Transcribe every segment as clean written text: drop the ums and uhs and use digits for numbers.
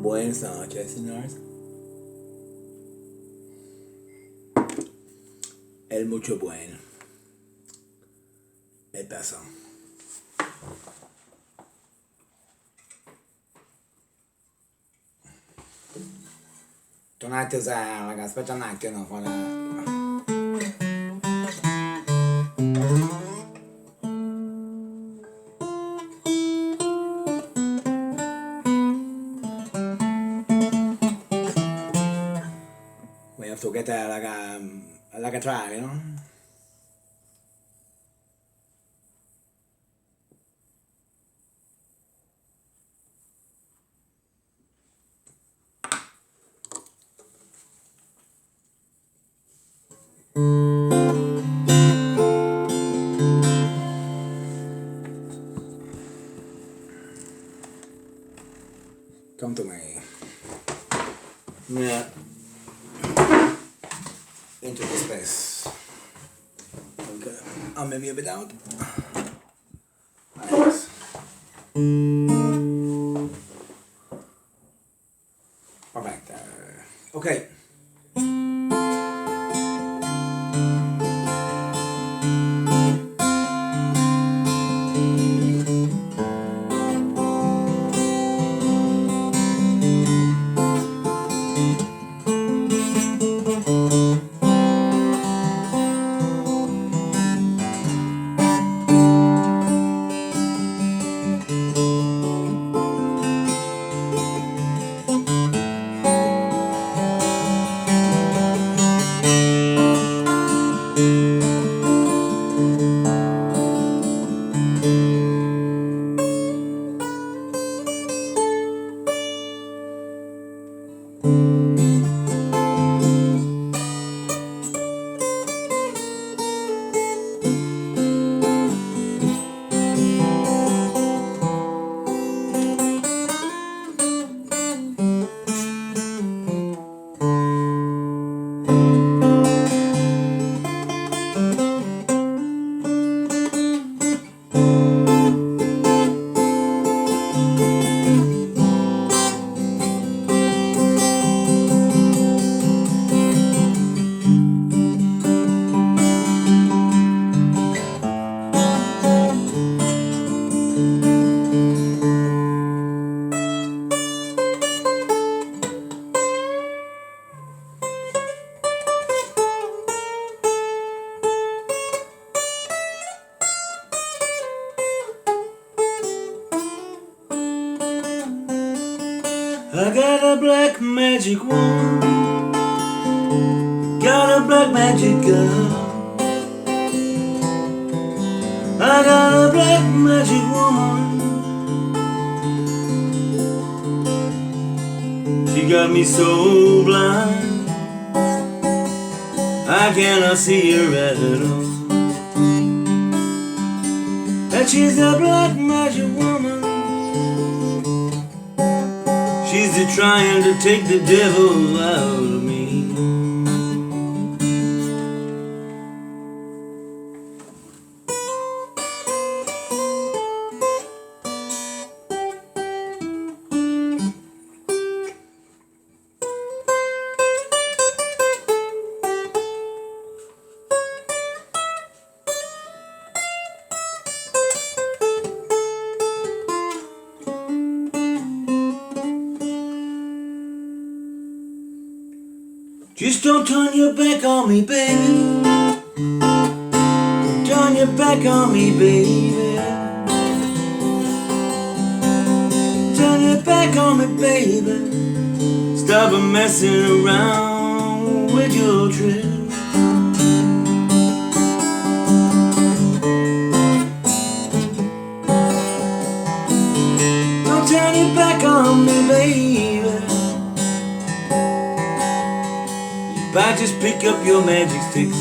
Buenas noches, señores. El mucho bueno. El tazón. Tonight is like a special night, you know, for the... We have to get like a trial, you know. Come to me. Yeah. Into the space. Okay. I'll maybe a bit out. Nice. Perfect. Okay. I got a black magic wand, got a black magic girl. I got a black magic woman, she got me so blind I cannot see her at all. And she's a black magic woman, she's trying to take the devil out of me. Just don't turn your back on me, baby. Don't turn your back on me, baby. Turn your back on me, baby. Stop messing around with your trip. Don't turn your back on me, baby. But just pick up your magic sticks.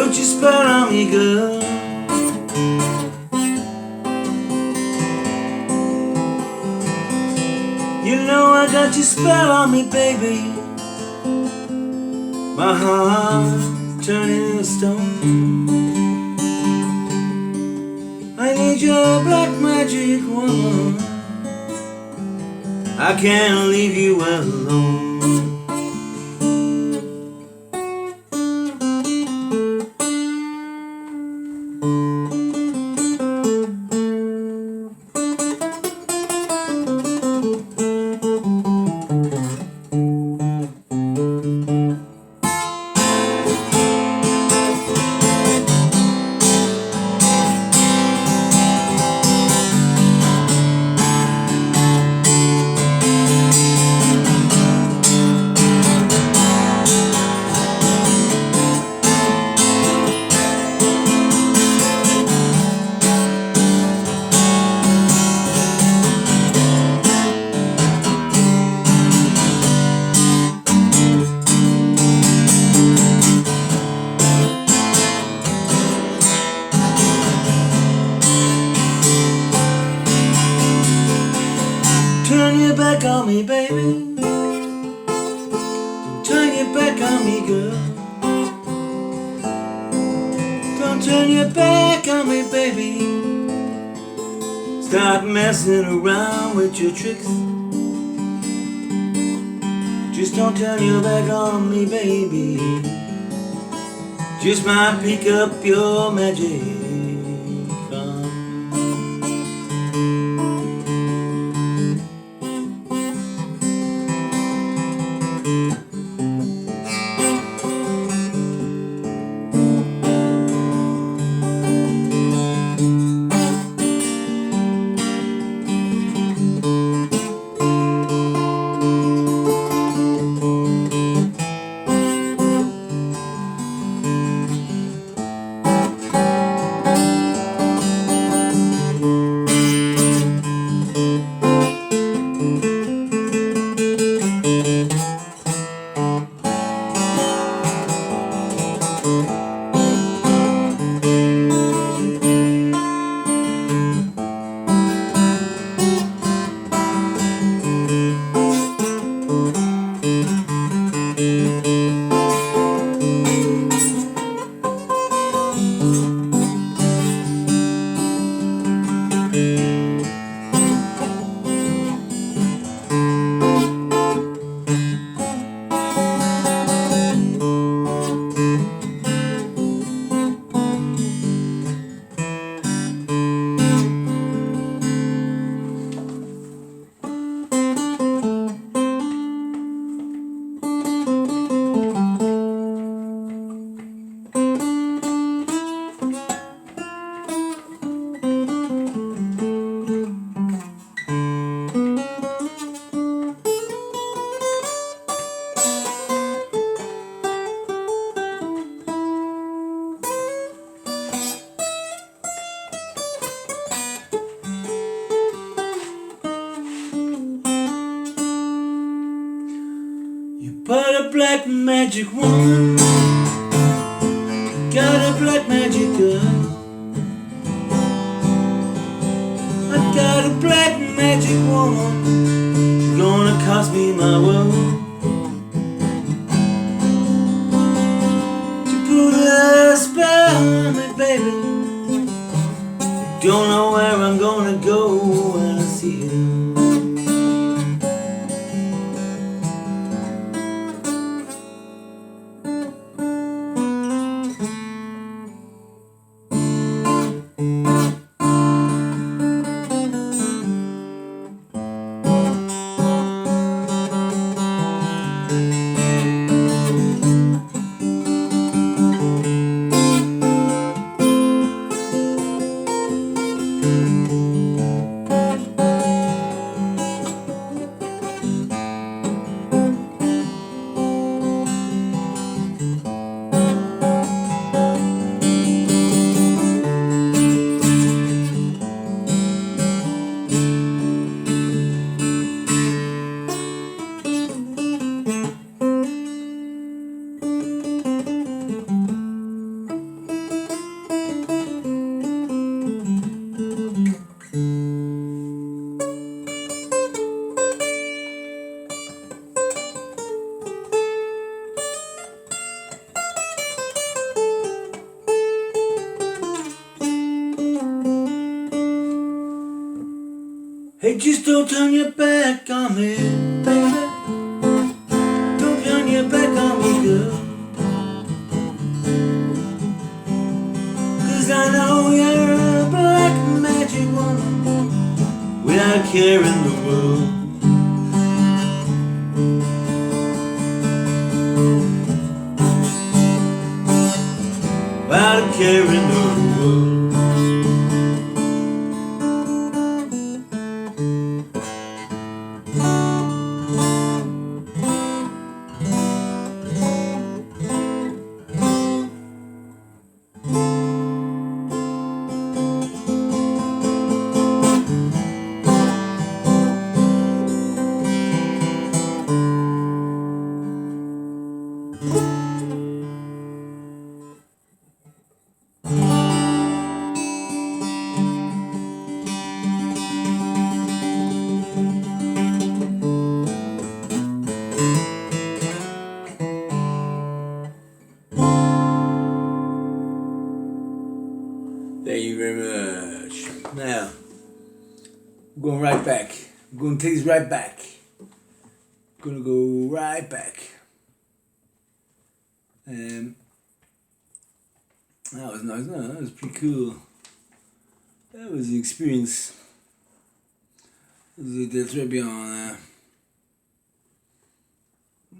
put your spell on me, girl. You know I got your spell on me, baby. My heart turning to stone. I need your black magic woman. I can't leave you alone. Turn your back on me, baby. Don't turn your back on me, girl. Don't turn your back on me, baby. Stop messing around with your tricks. Just don't turn your back on me, baby. Just might pick up your magic. But a black magic woman, got a black magic girl. I got a black magic woman, she's gonna cost me my world. She put a spell on me, baby. Don't know where I'm gonna go when I see you. just don't turn your back on me, baby. Don't turn your back on me, girl. 'Cause I know you're a black magic woman without a care in the world. Without a care in the world. Thank you very much. Now, I'm going right back. I'm going to take this right back. I'm going to go right back. That was nice. No, that was pretty cool. That was the experience. C'était très bien.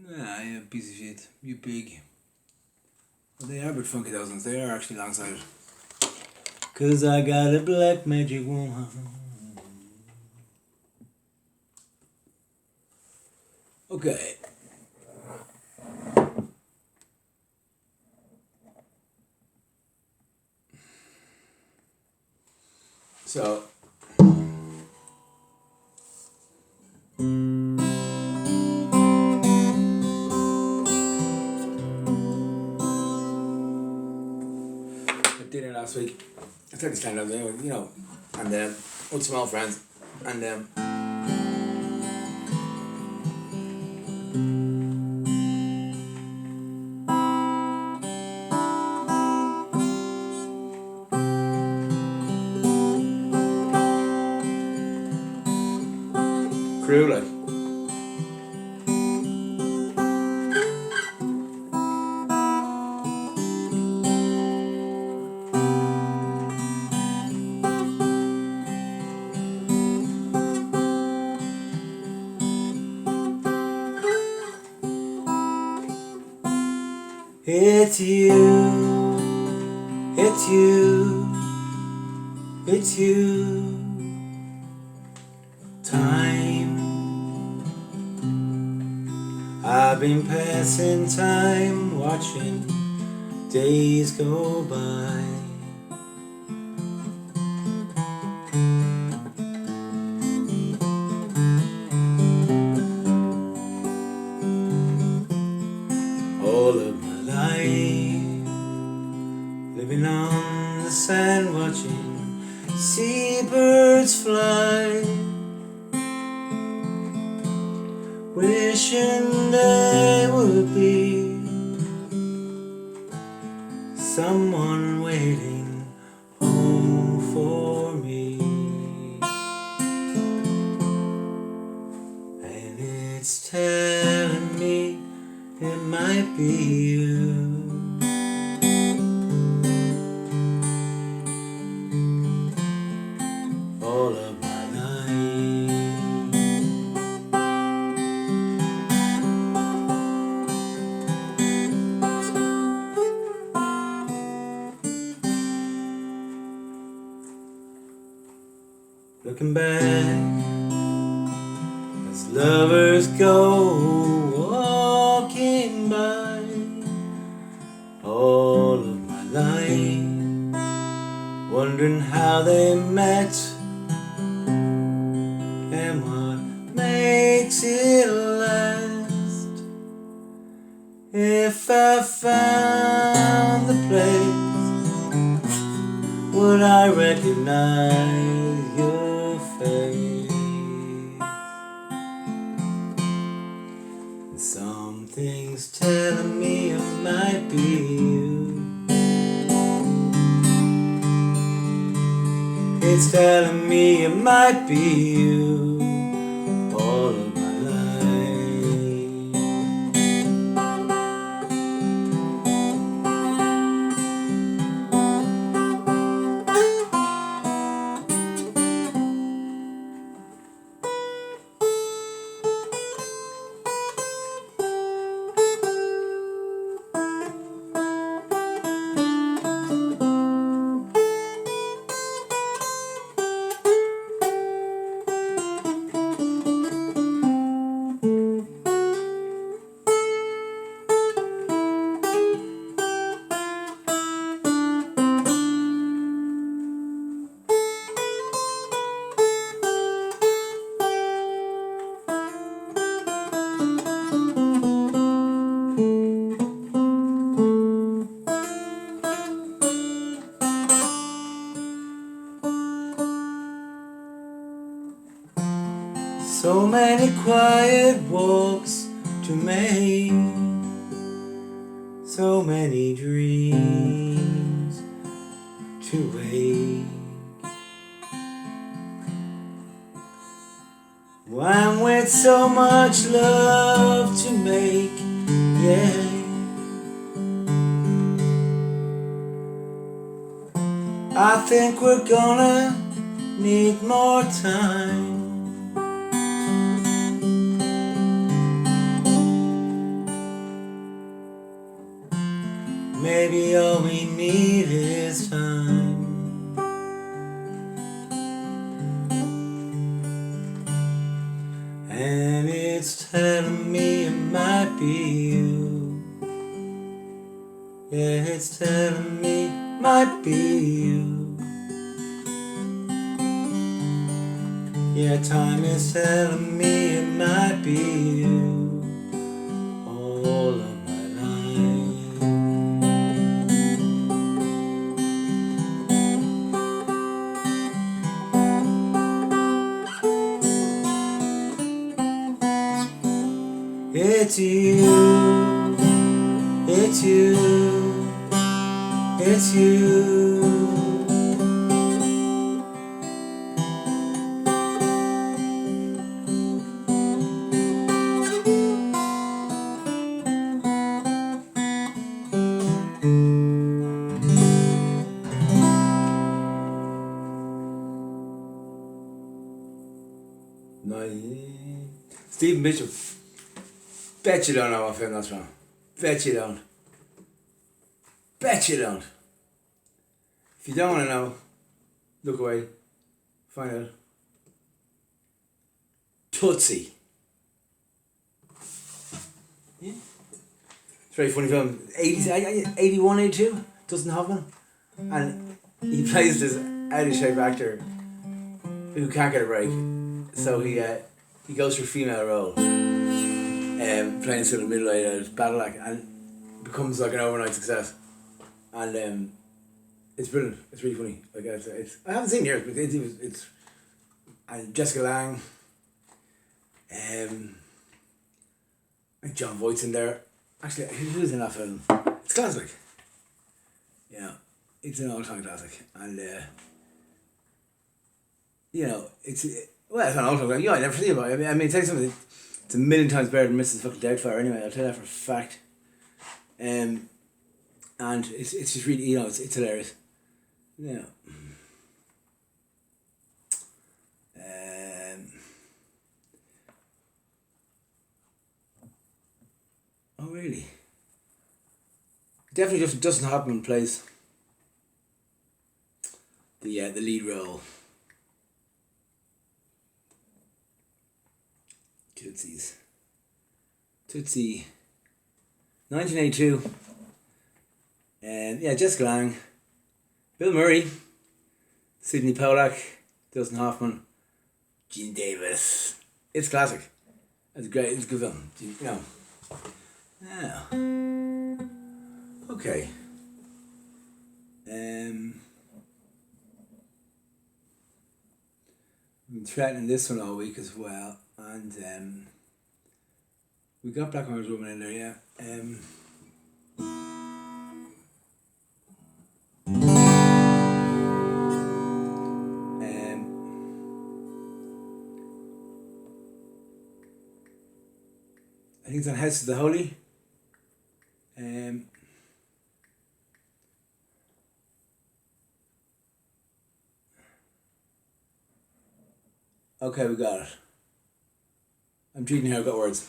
Nah, you're a piece of shit. You pig. Well, they are a bit funky, those ones. They are actually long-sided. 'Cause I got a black magic woman. Okay. So. I did it last week. I tried to stand up there, you know, and with small friends, and crew like. It's you, it's you, it's you. Time, I've been passing time, watching days go by. All of my life, living on the sand, watching seabirds fly, wishing there would be someone waiting home for me. And it's telling me it might be you. All of my life, looking back as lovers go walking by. All of my life, wondering how they met and what makes it last. If I found the place, would I recognize your face? Something's telling me it might be you. it's telling me it might be you all of my So many quiet walks to make, so many dreams to wake. One with so much love to make, yeah. I think we're gonna need more time. Maybe all we need is time. And it's telling me it might be you. Yeah, it's telling me it might be you. Yeah, time is telling me it might be you all of my life. It's you, it's you, it's you. Stephen Bishop. Bet you don't know what film that's from. Bet you don't. Bet you don't. If you don't want to know, look away. Find out. Tootsie. Yeah. It's a very funny film. 81, 82. Dustin Hoffman. And he plays this out of shape actor who can't get a break. So he goes for a female role. Playing sort of middle-aged battle act, and becomes like an overnight success. And it's brilliant. It's really funny. Like it's I haven't seen it yet, but it's and Jessica Lange, like John Voight's in there. Actually, who's in that film? It's classic. Yeah, it's an all-time classic, and it's an all-time classic. Yeah, I never see about it. I mean, tell you something. It's a million times better than Mrs. Fucking Doubtfire anyway, I'll tell you that for a fact. And it's just really, it's hilarious. Yeah. Oh really? Definitely just Dustin Hoffman plays the lead role. Tootsie. 1982. And Jessica Lange, Bill Murray, Sidney Pollack, Dustin Hoffman, Gene Davis. It's classic. It's great. It's a good film. Yeah. Okay. I've been threatening this one all week as well, and we got Black Orange Woman in there, yeah. I think it's on House of the Holy. Okay, we got it. I'm treating here, I've got words.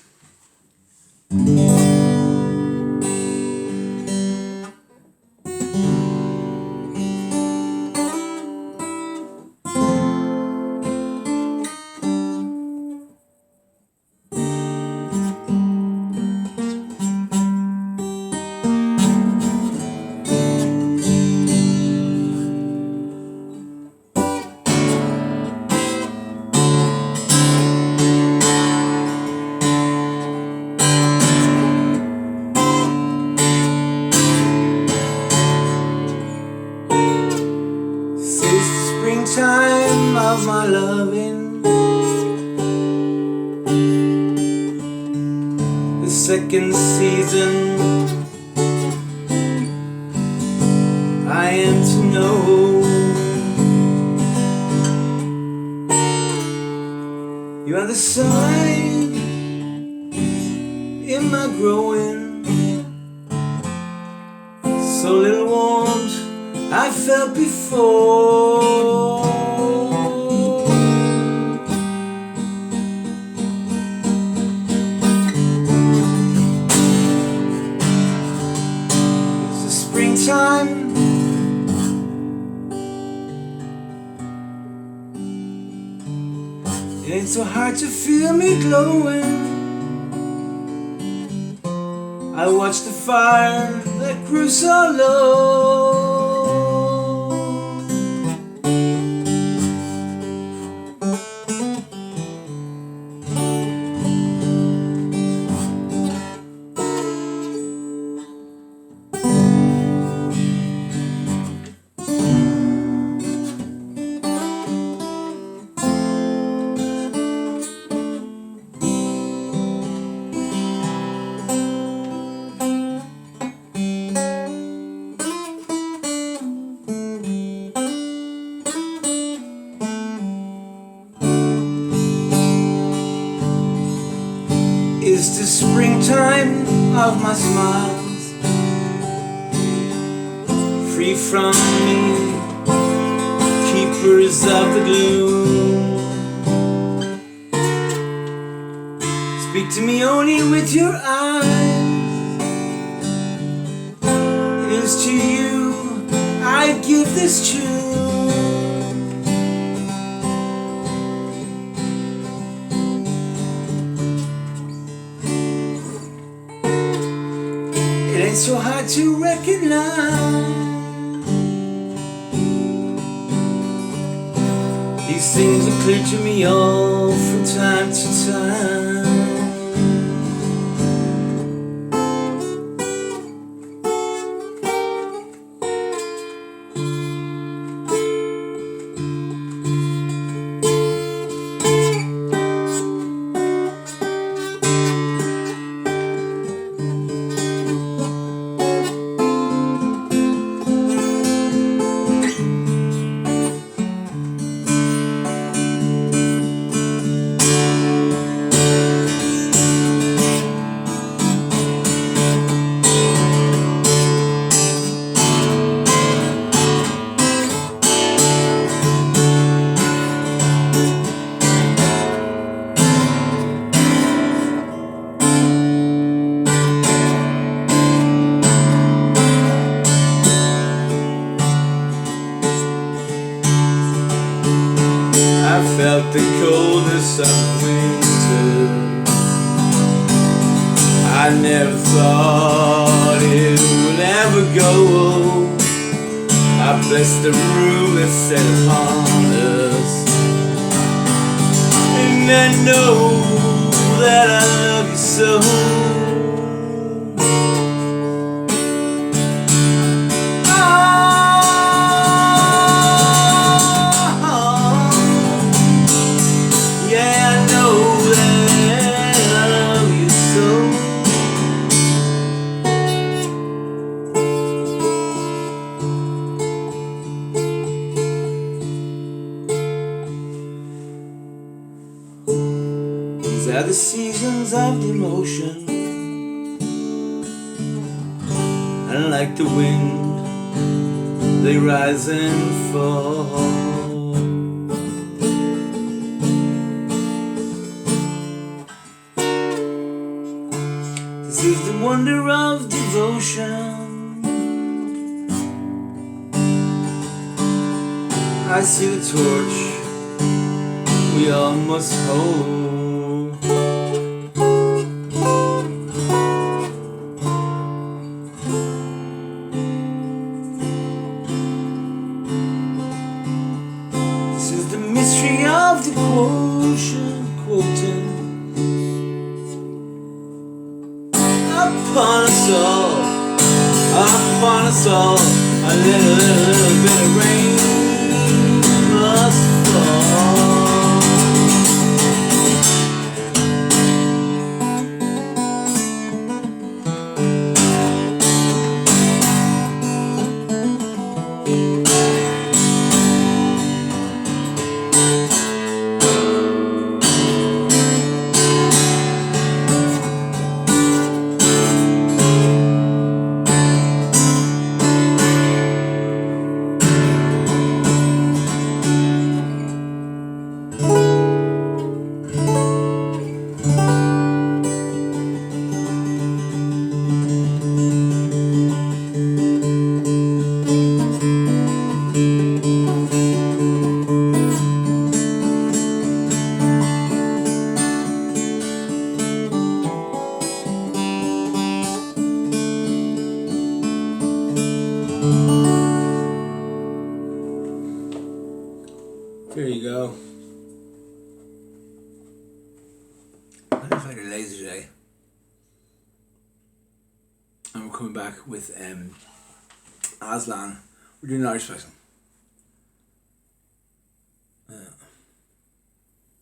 Springtime of my loving, the second season I am to know. You are the sign in my growing, so little warmth I felt before. It's the springtime, it ain't so hard to feel me glowing. I watched the fire that grew so low. It's the springtime of my smiles, free from me, keepers of the gloom. Speak to me only with your eyes. It is to you I give this tune. It ain't so hard to recognize. These things are clear to me all from time to time. I felt the coldness of winter. I never thought it would ever go. I bless the room that's set upon us, and I know that I love you so. These are the seasons of demotion. like the wind, they rise and fall. This is the wonder of devotion. I see the torch we all must hold. This is the mystery of devotion, quoting upon us all, a little bit of rain must fall. There you go. I'm kind of lazy today. And we're coming back with Aslan. We're doing an Irish person.